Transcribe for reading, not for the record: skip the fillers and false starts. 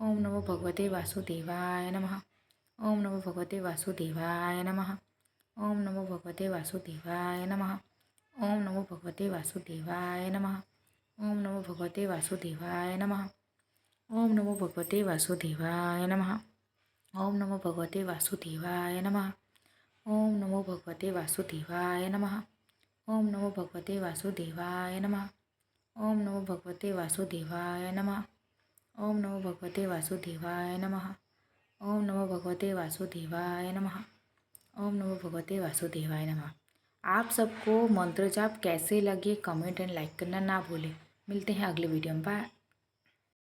ओम नमो भगवते वासुदेवाय नमः। ओम नमो भगवते वासुदेवाय नमः। ओम नमो भगवते वासुदेवाय नमः। ओम नमो भगवते वासुदेवाय नमः। ओम नमो भगवते वासुदेवाय नमः। ओम नमो भगवते वासुदेवाय नमः। ओम नमो भगवते वासुदेवाय नमः। ओम नमो भगवते वासुदेवाय नमः। ओम नमो भगवते वासुदेवाय नमः। ओम नमो भगवते वासुदेवाय नमः। ओम नमो भगवते वासुदेवाय नमः। ओम नमो भगवते वासुदेवाय नमः। ओम नमो भगवते वासुदेवाय नमः। आप सबको मंत्र जाप कैसे लगे कमेंट एंड लाइक करना ना भूलें। मिलते हैं अगले वीडियो में। बाय।